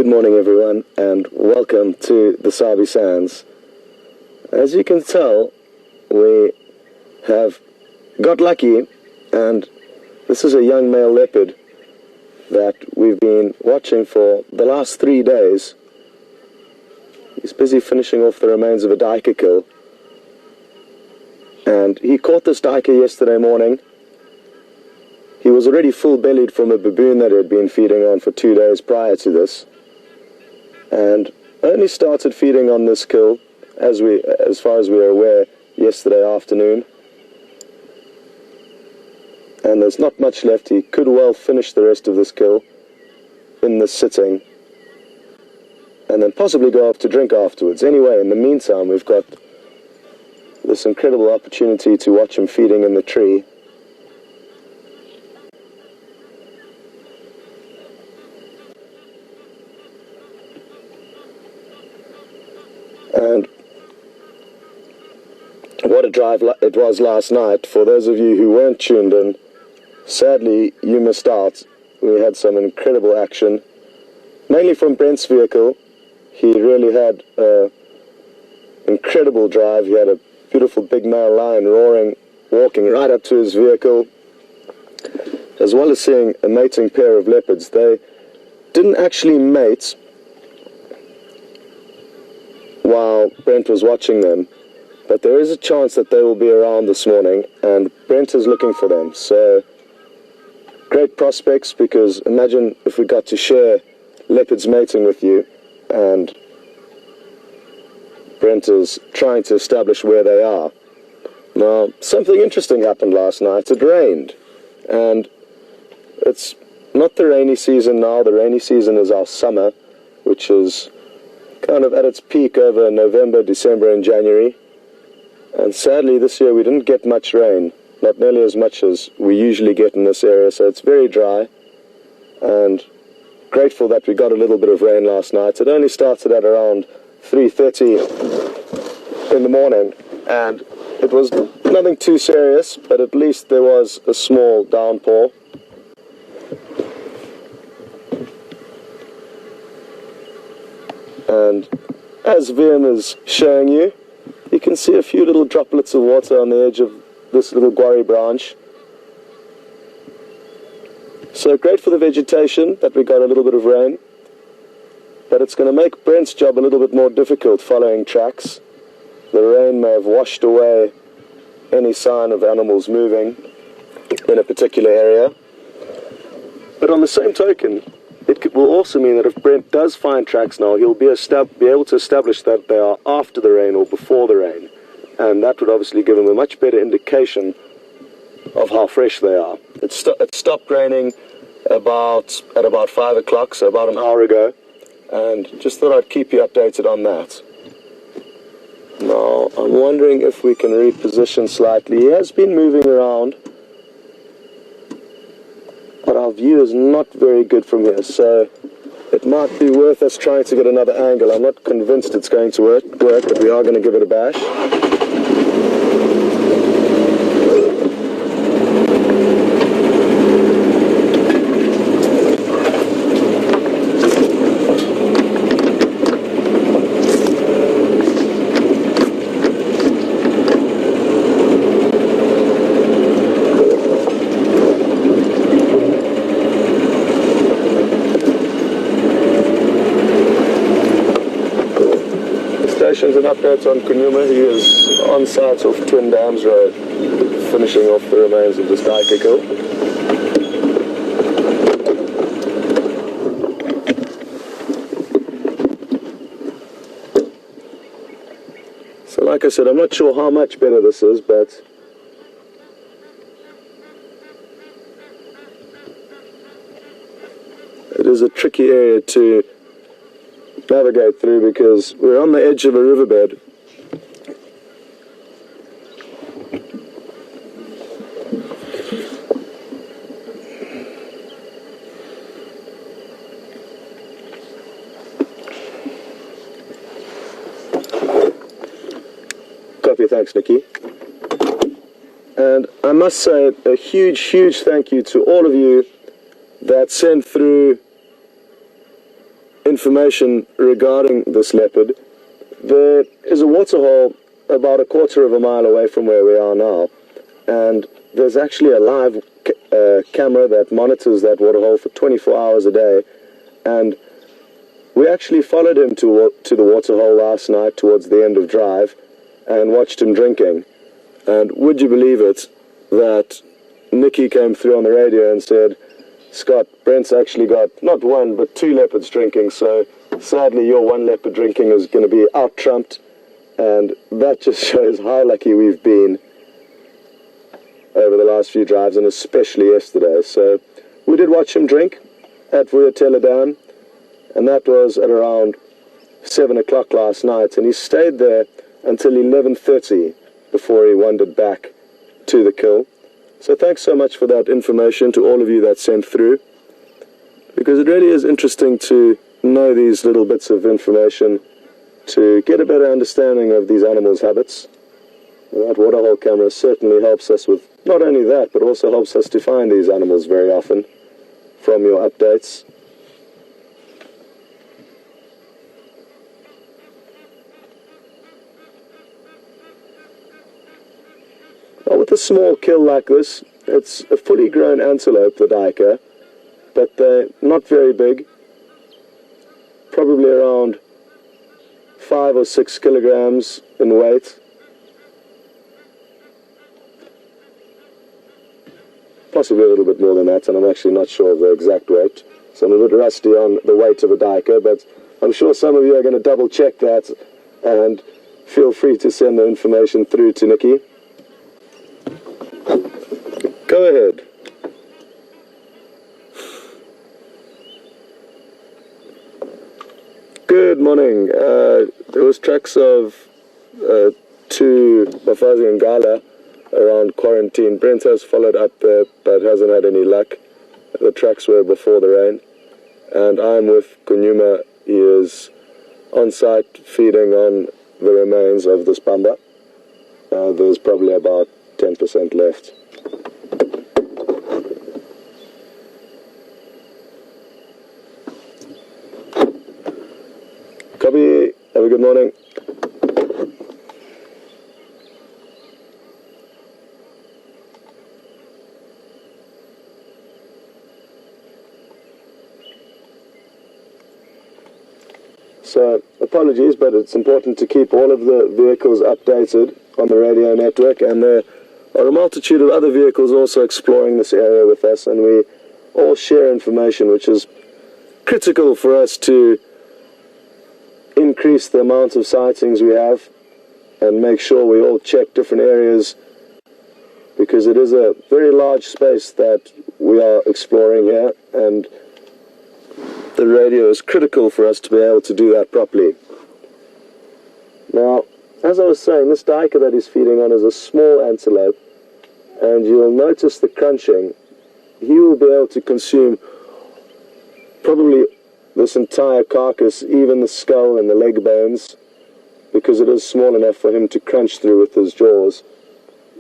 Good morning everyone and welcome to the Sabi Sands. As you can tell, we have got lucky, and this is a young male leopard that we've been watching for the last 3 days. He's busy finishing off the remains of a duiker kill, and he caught this duiker yesterday morning. He was already full-bellied from a baboon that he had been feeding on for 2 days prior to this, and only started feeding on this kill, as far as we are aware, yesterday afternoon. And there's not much left. He could well finish the rest of this kill in this sitting, and then possibly go off to drink afterwards. Anyway, in the meantime, we've got this incredible opportunity to watch him feeding in the tree. And what a drive it was last night. For those of you who weren't tuned in, sadly you missed out. We had some incredible action, mainly from Brent's vehicle. He really had an incredible drive. He had a beautiful big male lion roaring, walking right up to his vehicle, as well as seeing a mating pair of leopards. They didn't actually mate while Brent was watching them, but there is a chance that they will be around this morning, and Brent is looking for them. So great prospects, because imagine if we got to share leopards mating with you, and Brent is trying to establish where they are. Now, something interesting happened last night. It rained, and it's not the rainy season now. The rainy season is our summer, which is kind of at its peak over November, December and January. And sadly this year we didn't get much rain, not nearly as much as we usually get in this area, so it's very dry, and grateful that we got a little bit of rain last night. It only started at around 3:30 in the morning, and it was nothing too serious, but at least there was a small downpour. And as Vian is showing you, you can see a few little droplets of water on the edge of this little guarri branch. So great for the vegetation that we got a little bit of rain, but it's going to make Brent's job a little bit more difficult following tracks. The rain may have washed away any sign of animals moving in a particular area. But on the same token, it will also mean that if Brent does find tracks now, he'll be able to establish that they are after the rain or before the rain. And that would obviously give him a much better indication of how fresh they are. It stopped raining at about 5 o'clock, so about an hour ago. And just thought I'd keep you updated on that. Now, I'm wondering if we can reposition slightly. He has been moving around, but our view is not very good from here, so it might be worth us trying to get another angle. I'm not convinced it's going to work, but we are going to give it a bash. And updates on Kunyuma. He is on site off Twin Dams Road, finishing off the remains of this duiker kill. So like I said, I'm not sure how much better this is, but it is a tricky area to navigate through because we're on the edge of a riverbed. Copy, thanks Nikki. And I must say a huge thank you to all of you that sent through information regarding this leopard. There is a waterhole about a quarter of a mile away from where we are now, and there's actually a live camera that monitors that waterhole for 24 hours a day, and we actually followed him to the waterhole last night towards the end of drive and watched him drinking. And would you believe it that Nikki came through on the radio and said, "Scott, Brent's actually got not one but two leopards drinking, so sadly your one leopard drinking is going to be out-trumped." And that just shows how lucky we've been over the last few drives, and especially yesterday. So we did watch him drink at Vuyatela Dam, and that was at around 7 o'clock last night, and he stayed there until 11:30 before he wandered back to the kill. So thanks so much for that information to all of you that sent through, because it really is interesting to know these little bits of information to get a better understanding of these animals' habits. And that waterhole camera certainly helps us with not only that, but also helps us to find these animals very often from your updates. Now, with a small kill like this, it's a fully grown antelope, the duiker, but they're not very big, probably around 5 or 6 kilograms in weight. Possibly a little bit more than that, and I'm actually not sure of the exact weight, so I'm a bit rusty on the weight of a duiker, but I'm sure some of you are going to double check that, and feel free to send the information through to Nikki. Go ahead. Good morning. There was tracks of 2 Bafazi and Gala around quarantine. Brent has followed up there, but hasn't had any luck. The tracks were before the rain. And I'm with Kunyuma. He is on site feeding on the remains of this pamba. There's probably about 10% left. Copy. Have a good morning. So, apologies, but it's important to keep all of the vehicles updated on the radio network, and there are a multitude of other vehicles also exploring this area with us, and we all share information, which is critical for us to increase the amount of sightings we have and make sure we all check different areas, because it is a very large space that we are exploring here, and the radio is critical for us to be able to do that properly. Now, as I was saying, this duiker that he's feeding on is a small antelope, and you'll notice the crunching. He will be able to consume probably this entire carcass, even the skull and the leg bones, because it is small enough for him to crunch through with his jaws.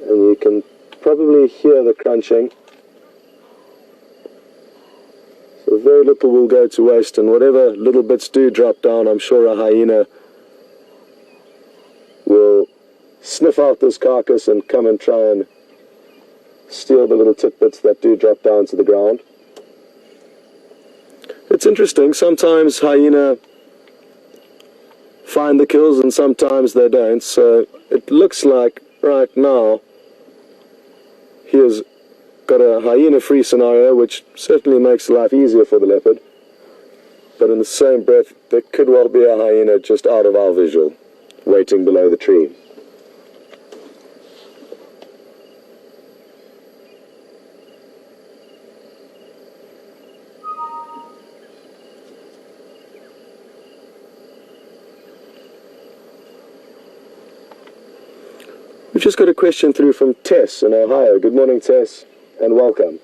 And you can probably hear the crunching. So very little will go to waste, and whatever little bits do drop down, I'm sure a hyena will sniff out this carcass and come and try and steal the little tidbits that do drop down to the ground. It's interesting, sometimes hyena find the kills and sometimes they don't, so it looks like right now he has got a hyena-free scenario, which certainly makes life easier for the leopard, but in the same breath there could well be a hyena just out of our visual, waiting below the tree. We've just got a question through from Tess in Ohio. Good morning, Tess, and welcome.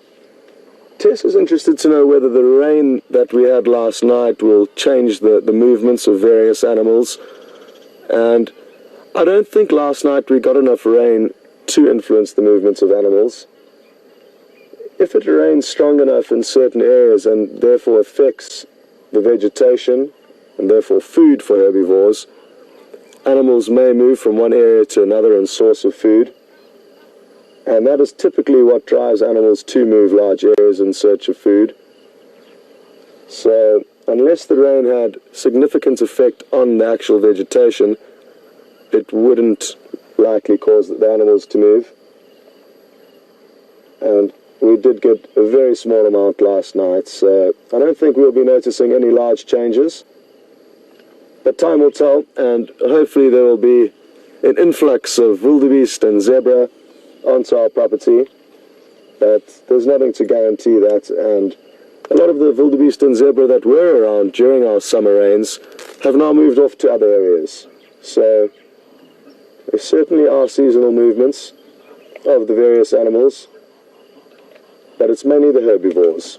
Tess is interested to know whether the rain that we had last night will change the movements of various animals. And I don't think last night we got enough rain to influence the movements of animals. If it rains strong enough in certain areas and therefore affects the vegetation and therefore food for herbivores, animals may move from one area to another in source of food, and that is typically what drives animals to move large areas in search of food. So unless the rain had significant effect on the actual vegetation, it wouldn't likely cause the animals to move. And we did get a very small amount last night, so I don't think we'll be noticing any large changes. But time will tell, and hopefully there will be an influx of wildebeest and zebra onto our property. But there's nothing to guarantee that, and a lot of the wildebeest and zebra that were around during our summer rains have now moved off to other areas. So there certainly are seasonal movements of the various animals, but it's mainly the herbivores.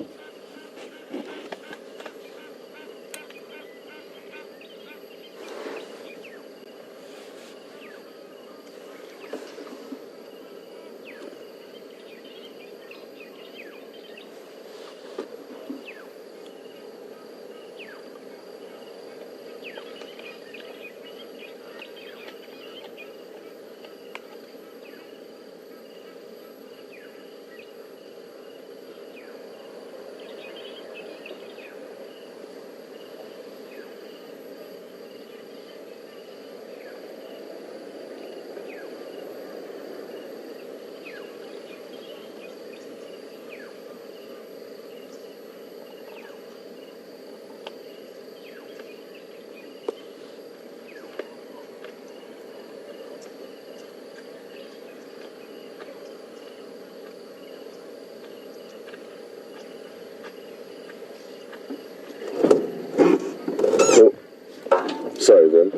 Sorry, Ben.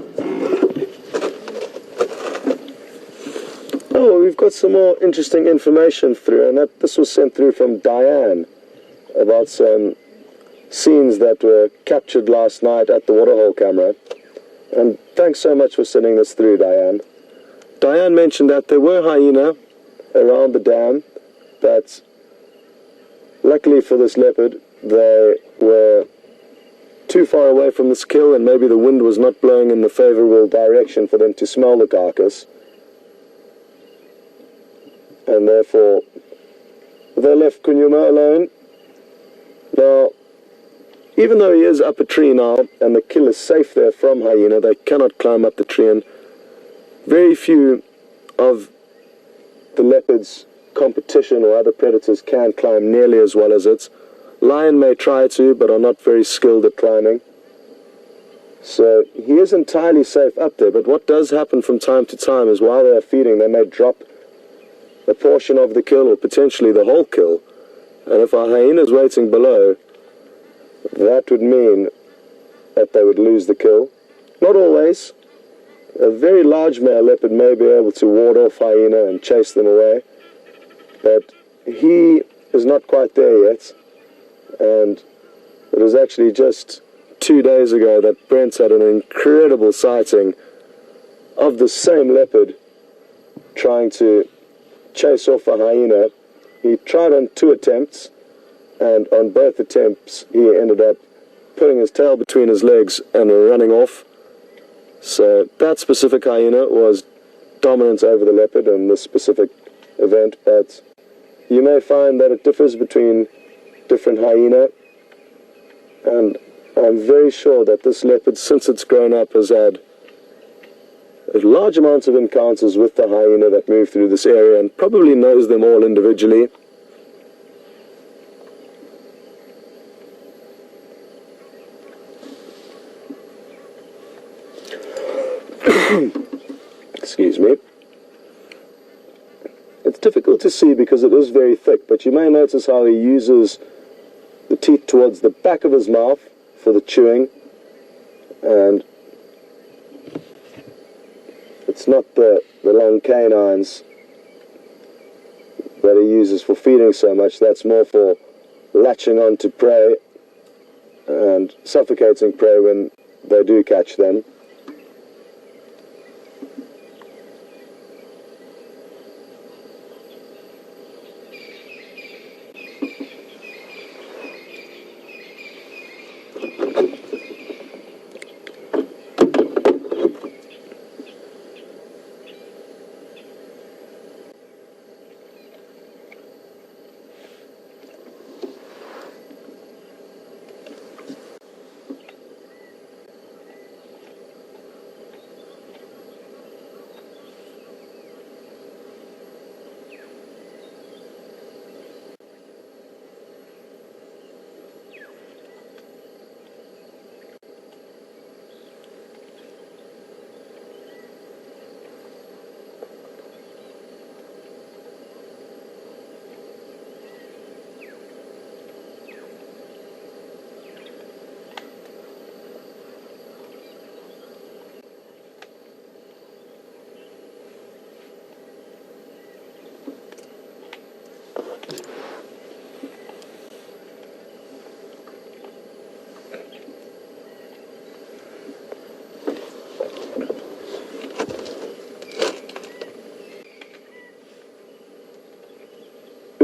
Oh, we've got some more interesting information through, and this was sent through from Diane about some scenes that were captured last night at the waterhole camera. And thanks so much for sending this through, Diane. Diane mentioned that there were hyena around the dam, but luckily for this leopard, they were too far away from this kill, and maybe the wind was not blowing in the favorable direction for them to smell the carcass, and therefore they left Kunyuma alone. Now, even though he is up a tree now and the kill is safe there from hyena, they cannot climb up the tree, and very few of the leopard's competition or other predators can climb nearly as well as it. Lion may try to, but are not very skilled at climbing. So he is entirely safe up there, but what does happen from time to time is while they are feeding, they may drop a portion of the kill or potentially the whole kill. And if a hyena is waiting below, that would mean that they would lose the kill. Not always. A very large male leopard may be able to ward off hyena and chase them away, but he is not quite there yet. And it was actually just 2 days ago that Brent had an incredible sighting of the same leopard trying to chase off a hyena. He tried on 2 attempts, and on both attempts he ended up putting his tail between his legs and running off. So that specific hyena was dominant over the leopard in this specific event, but you may find that it differs between different hyena, and I'm very sure that this leopard, since it's grown up, has had a large amount of encounters with the hyena that move through this area and probably knows them all individually. Excuse me. It's difficult to see because it is very thick, but you may notice how he uses the teeth towards the back of his mouth for the chewing, and it's not the long canines that he uses for feeding so much. That's more for latching on to prey and suffocating prey when they do catch them.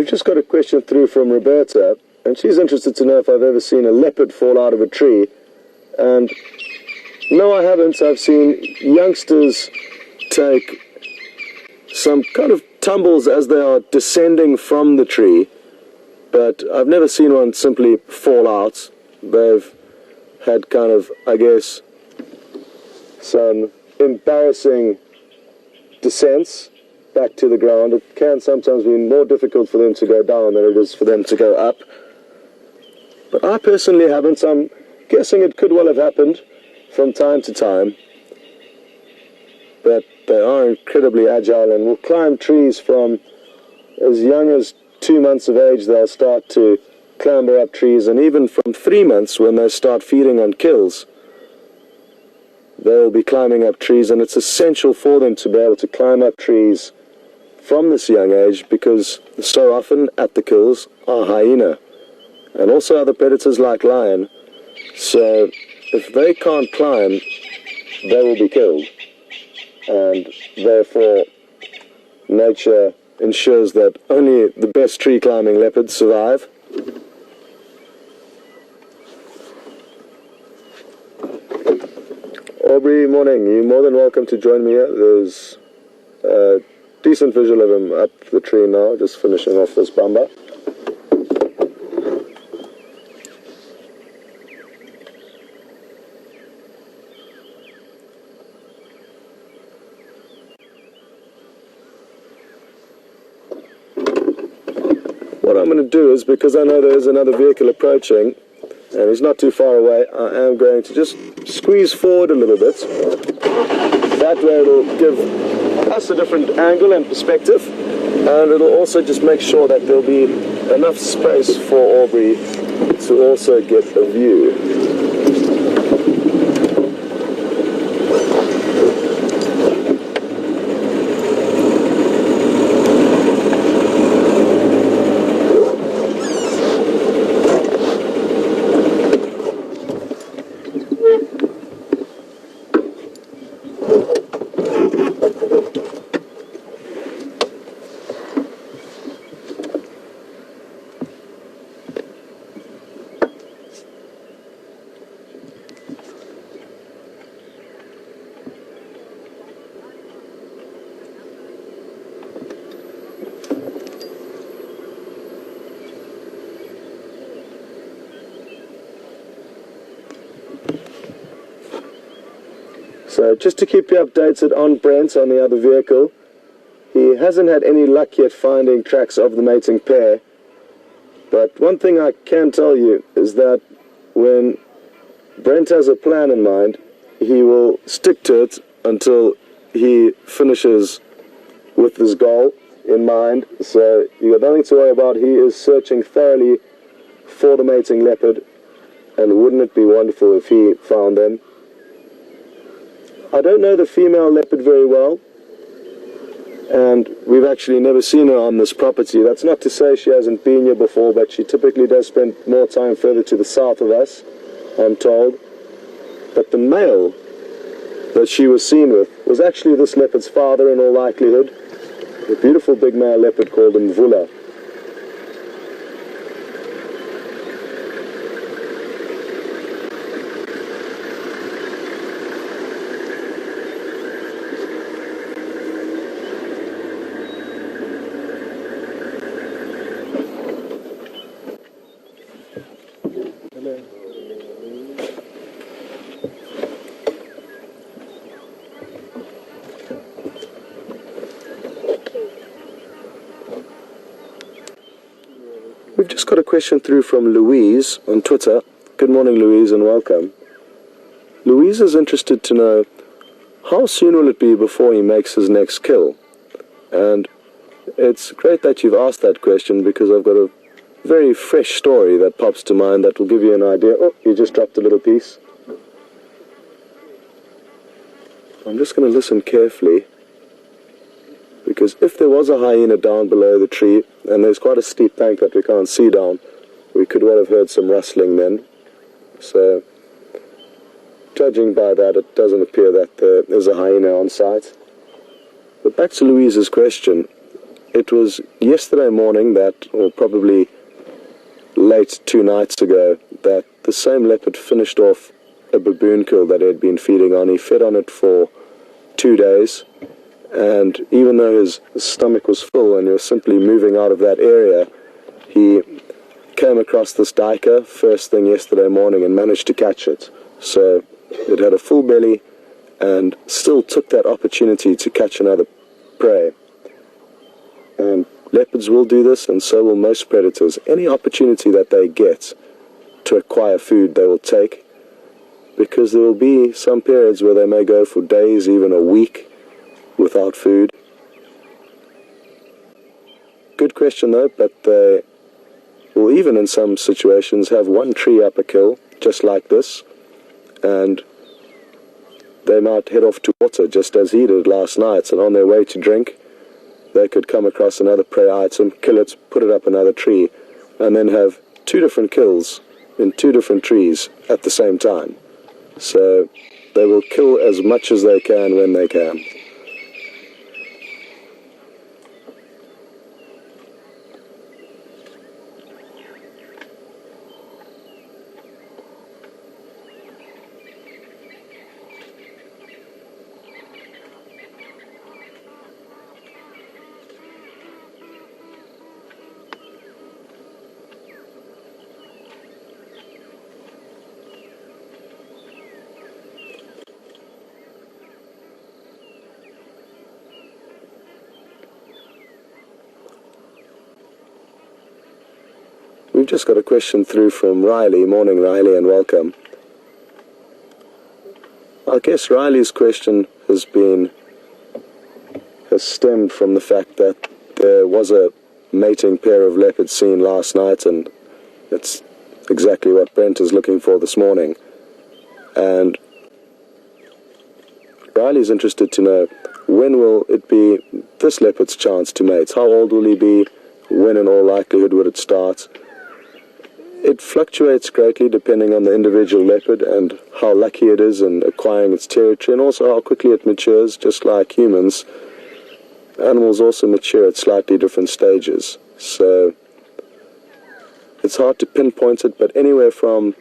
We've just got a question through from Roberta, and she's interested to know if I've ever seen a leopard fall out of a tree. And no, I haven't. I've seen youngsters take some kind of tumbles as they are descending from the tree, but I've never seen one simply fall out. They've had kind of, I guess, some embarrassing descents back to the ground. It can sometimes be more difficult for them to go down than it is for them to go up. But I personally haven't. I'm guessing it could well have happened from time to time. But they are incredibly agile and will climb trees from as young as 2 months of age. They'll start to clamber up trees, and even from 3 months, when they start feeding on kills, they'll be climbing up trees. And it's essential for them to be able to climb up trees from this young age, because so often at the kills are hyena and also other predators like lion. So if they can't climb, they will be killed, and therefore nature ensures that only the best tree climbing leopards survive. Aubrey, morning. You're more than welcome to join me here. There's a decent visual of him up the tree now, just finishing off this bumper. What I'm going to do is, because I know there is another vehicle approaching, and he's not too far away, I am going to just squeeze forward a little bit. That way it'll give us a different angle and perspective, and it'll also just make sure that there'll be enough space for Aubrey to also get a view. So just to keep you updated on Brent, on the other vehicle, he hasn't had any luck yet finding tracks of the mating pair. But one thing I can tell you is that when Brent has a plan in mind, he will stick to it until he finishes with his goal in mind. So you got nothing to worry about. He is searching thoroughly for the mating leopard, and wouldn't it be wonderful if he found them? I don't know the female leopard very well, and we've actually never seen her on this property. That's not to say she hasn't been here before, but she typically does spend more time further to the south of us, I'm told. But the male that she was seen with was actually this leopard's father in all likelihood, a beautiful big male leopard called Mvula. We've just got a question through from Louise on Twitter. Good morning, Louise, and welcome. Louise is interested to know, how soon will it be before he makes his next kill? And it's great that you've asked that question, because I've got a very fresh story that pops to mind that will give you an idea. Oh, you just dropped a little piece. I'm just going to listen carefully, because if there was a hyena down below the tree, and there's quite a steep bank that we can't see down, we could well have heard some rustling then. So, judging by that, it doesn't appear that there is a hyena on site. But back to Louise's question, it was yesterday morning or probably late 2 nights ago, that the same leopard finished off a baboon kill that he had been feeding on. He fed on it for 2 days, and even though his stomach was full and he was simply moving out of that area, he came across this duiker first thing yesterday morning and managed to catch it. So it had a full belly and still took that opportunity to catch another prey. And leopards will do this, and so will most predators. Any opportunity that they get to acquire food, they will take, because there will be some periods where they may go for days, even a week, without food. Good question though, but they will even in some situations have one tree up a kill, just like this, and they might head off to water, just as he did last night, and on their way to drink, they could come across another prey item, kill it, put it up another tree, and then have 2 different kills in 2 different trees at the same time. So they will kill as much as they can when they can. We've just got a question through from Riley. Morning, Riley, and welcome. I guess Riley's question has stemmed from the fact that there was a mating pair of leopards seen last night, and it's exactly what Brent is looking for this morning. And Riley's interested to know, when will it be this leopard's chance to mate? How old will he be? When in all likelihood would it start? It fluctuates greatly depending on the individual leopard and how lucky it is in acquiring its territory, and also how quickly it matures. Just like humans, animals also mature at slightly different stages. So it's hard to pinpoint it, but anywhere from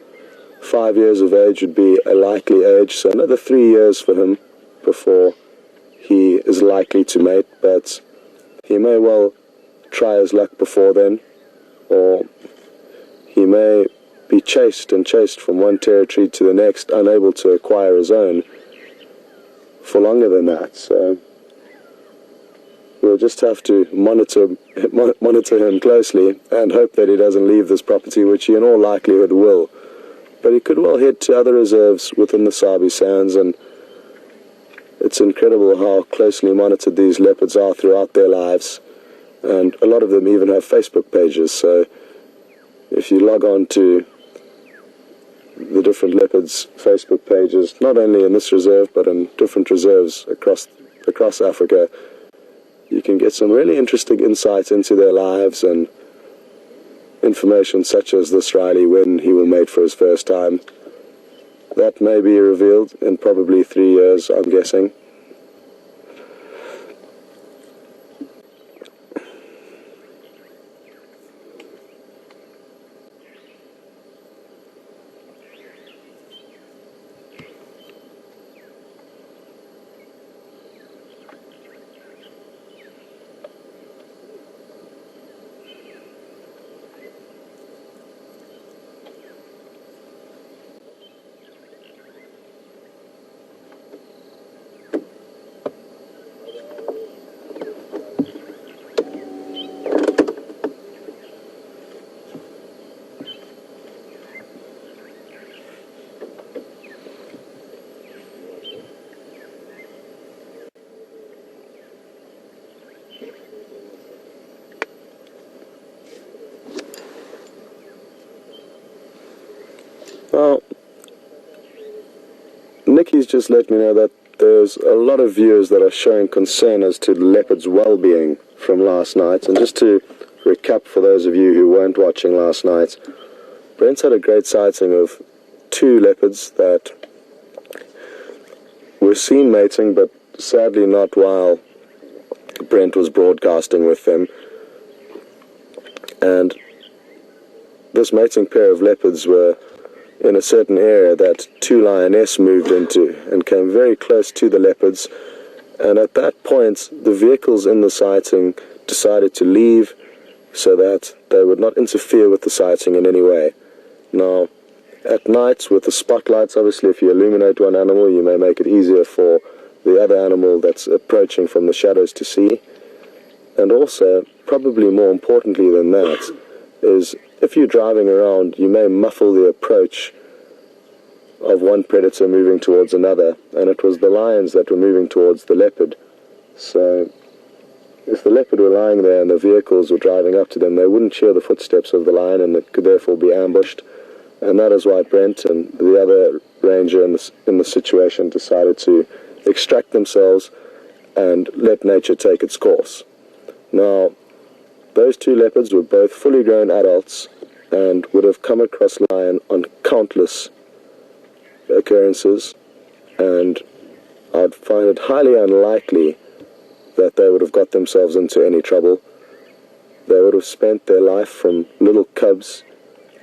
5 years of age would be a likely age. So another 3 years for him before he is likely to mate, but he may well try his luck before then, or he may be chased from one territory to the next, unable to acquire his own for longer than that. So we'll just have to monitor him closely and hope that he doesn't leave this property, which he in all likelihood will. But he could well head to other reserves within the Sabi Sands, and it's incredible how closely monitored these leopards are throughout their lives. And a lot of them even have Facebook pages, so if you log on to the different leopards' Facebook pages, not only in this reserve but in different reserves across Africa, you can get some really interesting insights into their lives and information such as this Riley, when he will mate for his first time. That may be revealed in probably 3 years, I'm guessing. Well, Nikki's just let me know that there's a lot of viewers that are showing concern as to the leopard's well-being from last night. And just to recap for those of you who weren't watching last night, Brent's had a great sighting of 2 leopards that were seen mating, but sadly not while Brent was broadcasting with them. And this mating pair of leopards were in a certain area that two lioness moved into and came very close to the leopards. And at that point, the vehicles in the sighting decided to leave so that they would not interfere with the sighting in any way. Now, at night, with the spotlights, obviously, if you illuminate one animal, you may make it easier for the other animal that's approaching from the shadows to see. And also, probably more importantly than that, is if you're driving around, you may muffle the approach of one predator moving towards another, and it was the lions that were moving towards the leopard. So if the leopard were lying there and the vehicles were driving up to them, they wouldn't hear the footsteps of the lion, and it could therefore be ambushed. And that is why Brent and the other ranger in the situation decided to extract themselves and let nature take its course. Now, those two leopards were both fully grown adults and would have come across lion on countless occurrences, and I'd find it highly unlikely that they would have got themselves into any trouble. They would have spent their life from little cubs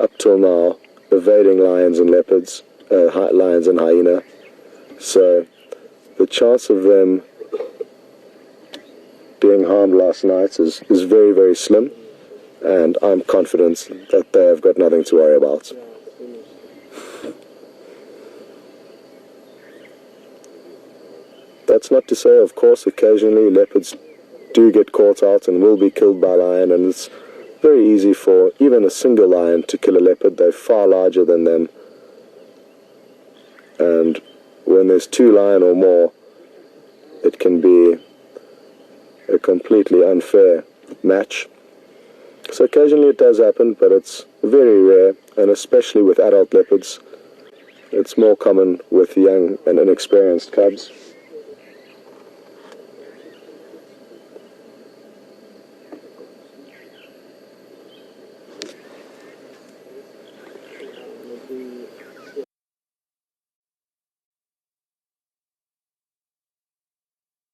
up till now evading lions and leopards, lions and hyena. So the chance of them being harmed last night is very, very slim, and I'm confident that they have got nothing to worry about. That's not to say, of course, occasionally leopards do get caught out and will be killed by lion, and it's very easy for even a single lion to kill a leopard. They're far larger than them, and when there's two lion or more, it can be a completely unfair match. So occasionally it does happen, but it's very rare, and especially with adult leopards. It's more common with young and inexperienced cubs.